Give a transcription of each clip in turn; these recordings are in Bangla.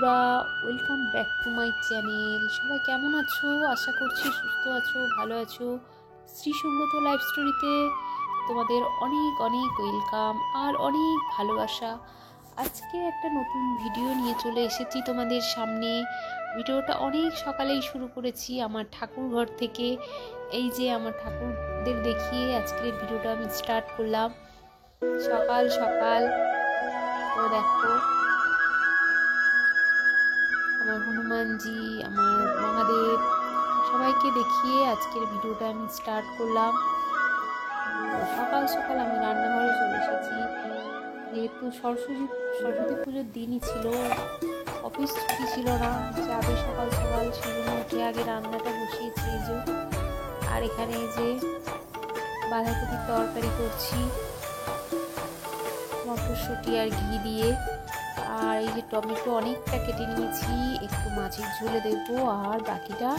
বন্ধুরা, welcome back to my channel. সবাই কেমন আছো? আশা করছি সুস্থ আছো, ভালো আছো। শ্রী সুব্রত লাইফ স্টোরিতে তোমাদের অনেক অনেক ওয়েলকাম আর অনেক ভালোবাসা। আজকে একটা নতুন ভিডিও নিয়ে চলে এসেছি তোমাদের সামনে। ভিডিওটা অনেক সকালেই শুরু করেছি আমার ঠাকুর ঘর থেকে। এই যে আমার ঠাকুরদের দেখিয়ে আজকের ভিডিওটা আমি স্টার্ট করলাম সকাল সকাল। তো দেখো, আমার হনুমানজি, আমার মহাদেব, সবাইকে দেখিয়ে আজকের ভিডিওটা আমি স্টার্ট করলাম। সকাল সকাল আমি রান্নাঘরে চলে এসেছি, যেহেতু সরস্বতী পুজোর দিনই ছিল, অফিস ছুটি ছিল না, যাবে সকাল সকাল, সেজন্য উঠে আগে রান্নাটা বসিয়েছি। এই যে, আর এখানে এই যে বাঁধাকপির তরকারি করছি মটরশুঁটি আর ঘি দিয়ে। আর এই যে টমেটো অনেকটা কেটে নিয়েছি, একটু মাছের ঝোলে দেবো আর বাকিটা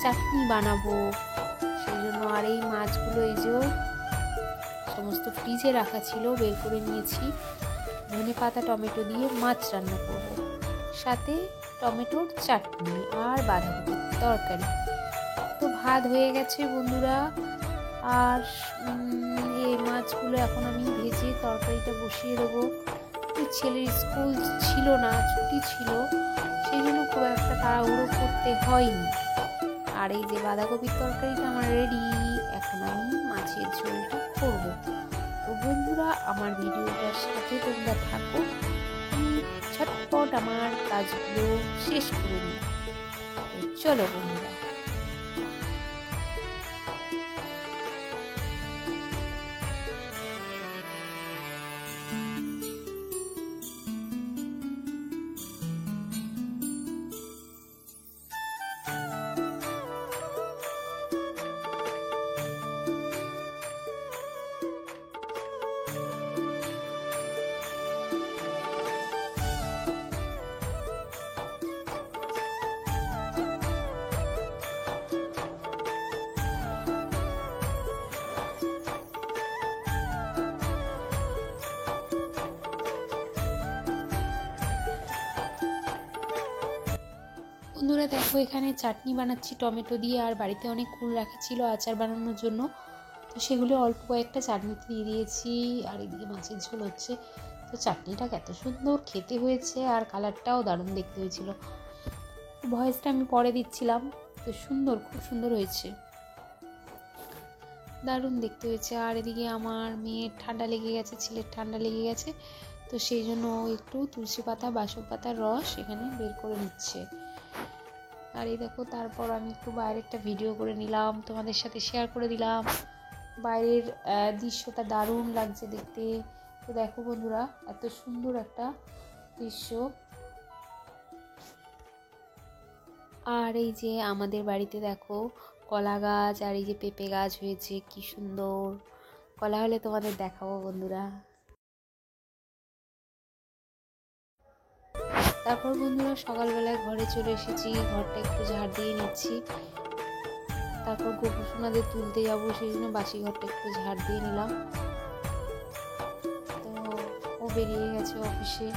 চাটনি বানাবো সেই জন্য। আর এই মাছগুলো এই যে সমস্ত ফ্রিজে রাখা ছিল, বের করে নিয়েছি। ধনেপাতা টমেটো দিয়ে মাছ রান্না করব, সাথে টমেটোর চাটনি আর বাঁধাকপির তরকারি। তো ভাত হয়ে গেছে বন্ধুরা। আর এই মাছগুলো এখন আমি ভেজে তরকারিটা বসিয়ে দেবো। ছেলের স্কুল ছিল না, ছুটি ছিল, সেই জন্য খুব একটা তাড়াহুড়ো করতে হয়নি। আর এই যে বাঁধাকপির তরকারিটা আমার রেডি, এখন আমি মাছের ঝোলটা করব। তো বন্ধুরা, আমার ভিডিওটার সাথে তোমরা থাকো, ঝটপট আমার কাজগুলো শেষ করে নিই। চলো বন্ধুরা। বন্ধুরা দেখো, এখানে চাটনি বানাচ্ছি টমেটো দিয়ে, আর বাড়িতে অনেক কুল রাখা ছিল আচার বানানোর জন্য, তো সেগুলো অল্প কয়েকটা চাটনিতে দিয়ে দিয়েছি। আর এদিকে মাছের ঝোল হচ্ছে। তো চাটনিটা এত সুন্দর খেতে হয়েছে, আর কালারটাও দারুণ দেখতে হয়েছিল। ভয়েসটা আমি পরে দিচ্ছিলাম। তো সুন্দর, খুব সুন্দর হয়েছে, দারুণ দেখতে হয়েছে। আর এদিকে আমার মেয়ের ঠান্ডা লেগে গেছে, ছেলের ঠান্ডা লেগে গেছে, তো সেই জন্য একটু তুলসী পাতা, বাসক পাতার রস এখানে বের করে নিচ্ছে। আর এই দেখো, তারপর আমি একটু বাইরের একটা ভিডিও করে নিলাম, তোমাদের সাথে শেয়ার করে দিলাম। বাইরের দৃশ্যটা দারুণ লাগছে দেখতে। তো দেখো বন্ধুরা, এত সুন্দর একটা দৃশ্য। আর এই যে আমাদের বাড়িতে দেখো কলা গাছ আর এই যে পেঁপে গাছ হয়েছে, কি সুন্দর। কলা হলে তোমাদের দেখাবো বন্ধুরা। তারপর বন্ধুরা, সকালবেলায় ঘরে চলে এসেছি, ঘরটা একটু ঝাড় দিয়ে নিচ্ছি। তারপর গোপু সোনাদের তুলতে যাবো, সেই জন্য বাসি ঘরটা একটু ঝাড় দিয়ে নিলাম। তো ও বেরিয়ে গেছে অফিসে।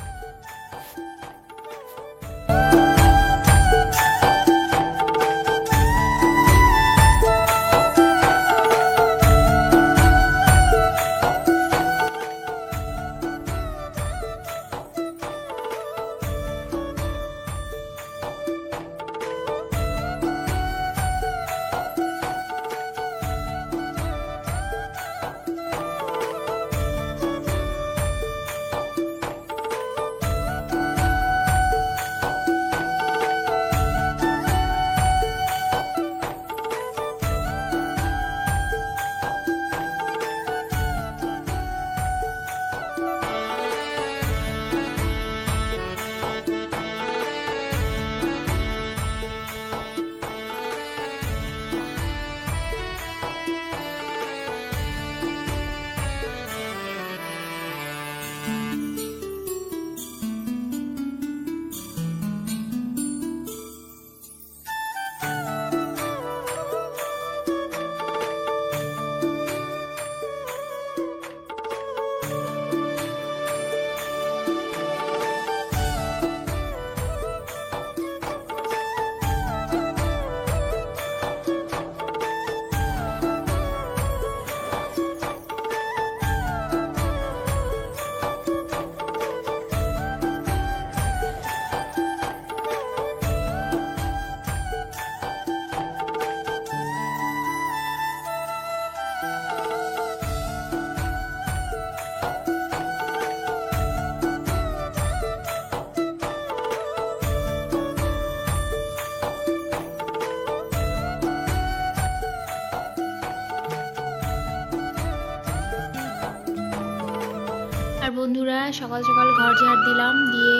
আর বন্ধুরা সকাল সকাল ঘর ঝাড় দিলাম, দিয়ে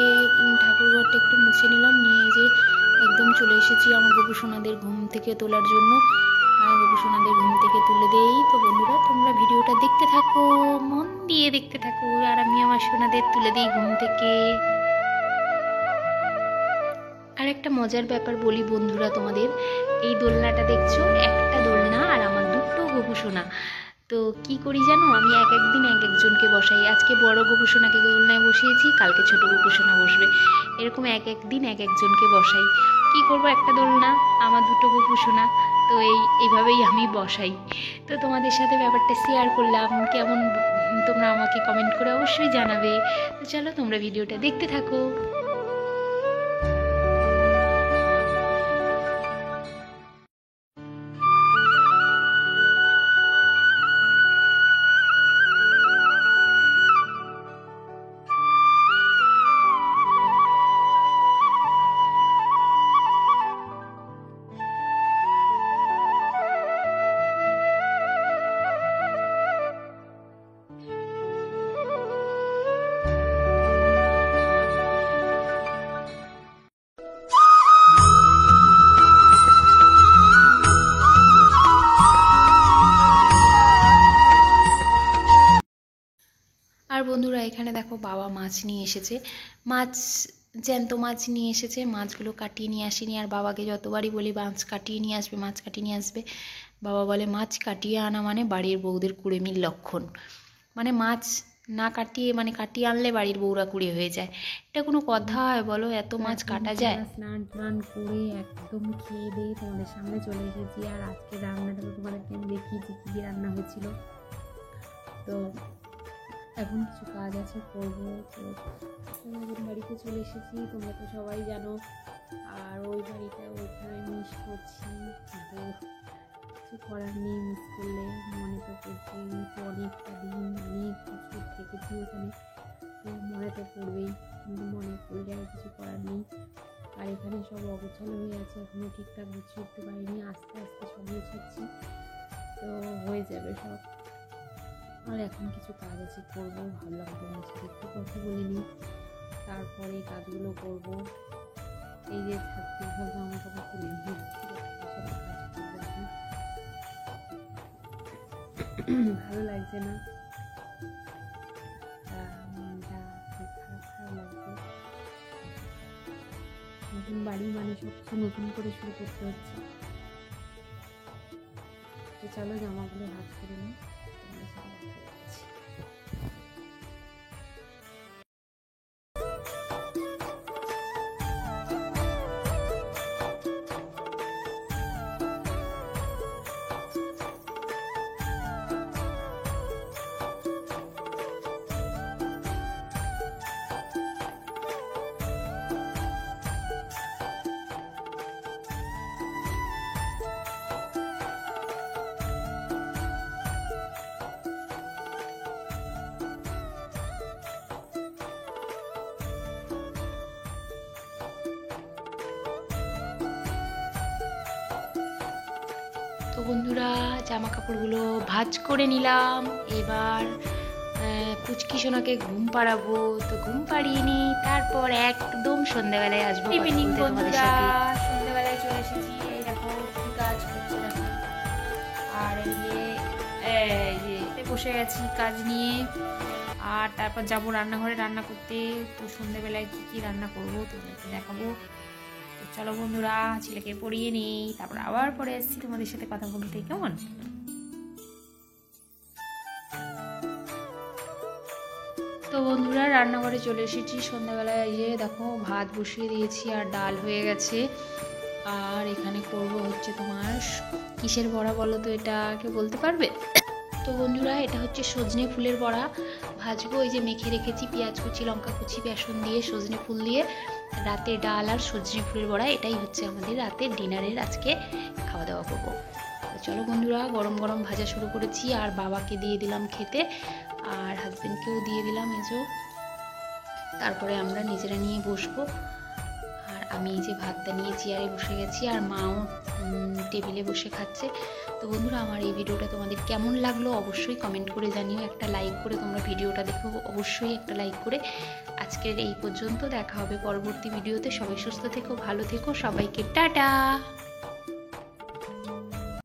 ঠাকুর ঘরটা একটু মুছে নিলাম, নিয়ে যে একদম চলে এসেছি আমার গোপুসোনাদের ঘুম থেকে তোলার জন্য। আর গোপুসোনাদের ঘুম থেকে তুলে দেই। তো বন্ধুরা তোমরা ভিডিওটা দেখতে থাকো, মন দিয়ে দেখতে থাকো, আর আমি আমার সোনাদের তুলে দিই ঘুম থেকে। আর একটা মজার ব্যাপার বলি বন্ধুরা তোমাদের, এই দোলনাটা দেখছো, একটা দোলনা আর আমার দুটো গোপুসোনা। তো কি করি জানো, আমি এক একদিন এক একজনকে বসাই। আজকে বড় গোপুসোনাকে দোলনায় বসিয়েছি, কালকে ছোট গোপুসোনা বসবে, এরকম এক একদিন এক একজনকে বসাই। কি করব, একটা দোলনা, আমার দুটো গোপুসোনা, তো এইভাবেই আমি বসাই। তো তোমাদের সাথে ব্যাপারটা শেয়ার করলাম, কেমন তোমরা আমাকে কমেন্ট করে অবশ্যই জানাবে। তো চলো তোমরা ভিডিওটা দেখতে থাকো। আর বন্ধুরা এখানে দেখো বাবা মাছ নিয়ে এসেছে, মাছ জ্যান্ত মাছ নিয়ে এসেছে। মাছগুলো কাটিয়ে নিয়ে আসেনি, আর বাবাকে যতবারই বলি মাছ কাটিয়ে নিয়ে আসবে, মাছ কাটিয়ে নিয়ে আসবে, বাবা বলে মাছ কাটিয়ে আনা মানে বাড়ির বউদের কুড়েমির লক্ষণ। মানে মাছ না কাটিয়ে, মানে কাটিয়ে আনলে বাড়ির বউরা কুড়ে হয়ে যায়। এটা কোনো কথা হয় বলো, এত মাছ কাটা যায়? স্নান টান করে একদম খেয়ে দিয়ে তোমাদের সামনে চলে এসেছি। আর আজকে রান্নাটা তো তোমাদেরকে আমি দেখিয়েছি কী রান্না হয়েছিল। তো এখন কিছু কাজ আছে করবো। তো নতুন বাড়িতে চলে এসেছি, তোমরা তো সবাই জানো। আর ওই বাড়িটা ওইখানে মিস করছি, কিন্তু কিছু করার নেই, মিস করলে মনে তো পড়ছেই। তো অনেকটা দিন অনেক কিছু থেকেছি ওখানে, তো মনে তো পড়বেই, কিন্তু মনে পড়লে আর কিছু করার নেই। আর এখানে সব অগোছালো হয়ে আছে, এখনও ঠিকঠাক গুছিয়ে উঠতে পারিনি, আস্তে আস্তে সব গুছাচ্ছি, তো হয়ে যাবে সব। আর এখন কিছু কাজ আছে করবো, ভাবলাম তোমার সাথে একটু কথা বলিনি, তারপরে কাজগুলো করব। এই যে থাকতে ভাবলাম আমার কথা তুলে ভালো লাগছে না, খারাপ লাগছে। নতুন বাড়ি মানে সব কিছু নতুন করে শুরু করতে হচ্ছে। তো চলো জামাগুলো ভাঁজ করে নিই। তো বন্ধুরা জামা কাপড়গুলো ভাঁজ করে নিলাম, এবার পুচকি সোনাকে ঘুম পাড়াবো। তো ঘুম পাড়িয়ে নিই, তারপর একদম সন্ধ্যাবেলায় আসবো। ইভিনিং বন্ধুরা, সন্ধ্যাবেলায় চলে এসেছি। এই দেখো কি কাজ করছে দেখো। আর এই যে বসে গেছি কাজ নিয়ে। আর তারপর যাবো রান্নাঘরে রান্না করতে। তো সন্ধ্যাবেলায় কী রান্না করবো তোমাদেরকে দেখাবো। চলো বন্ধুরা ছেলেকে পড়িয়ে নিই, তারপর আবার পরে আসছি তোমাদের সাথে কথা বলতে, কেমন? তো বন্ধুরা রান্নাঘরে চলে এসেছি সন্ধ্যাবেলায়। এই যে দেখো ভাত বসিয়ে দিয়েছি আর ডাল হয়ে গেছে। আর এখানে করব হচ্ছে তোমার কিসের বড়া বলো তো, এটা কেউ বলতে পারবে? তো বন্ধুরা এটা হচ্ছে সজনে ফুলের বড়া ভাজবো। ওই যে মেখে রেখেছি পেঁয়াজ কুচি, লঙ্কা কুচি, বেসন দিয়ে, সজনে ফুল দিয়ে, রাতে ডাল আর সজনে ফুলের বড়া। এটাই হচ্ছে আমাদের রাতের ডিনারের আজকে খাওয়া দাওয়া করবো। তো চলো বন্ধুরা গরম গরম ভাজা শুরু করেছি, আর বাবাকে দিয়ে দিলাম খেতে, আর হাজবেন্ডকেও দিয়ে দিলাম এজো। তারপরে আমরা নিজেরা নিয়ে বসবো। আর আমি এই যে ভাতটা নিয়ে চেয়ারে বসে গেছি, আর মাও টেবিলে বসে খাচ্ছে। তো বন্ধুরা, আমার এই ভিডিওটা তোমাদের কেমন লাগলো অবশ্যই কমেন্ট করে জানিও। একটা লাইক করে তোমরা ভিডিওটা দেখো, অবশ্যই একটা লাইক করে। আজকের এই পর্যন্ত, দেখা হবে পরবর্তী ভিডিওতে। সবাই সুস্থ থেকো, ভালো থেকো, সবাইকে টাটা।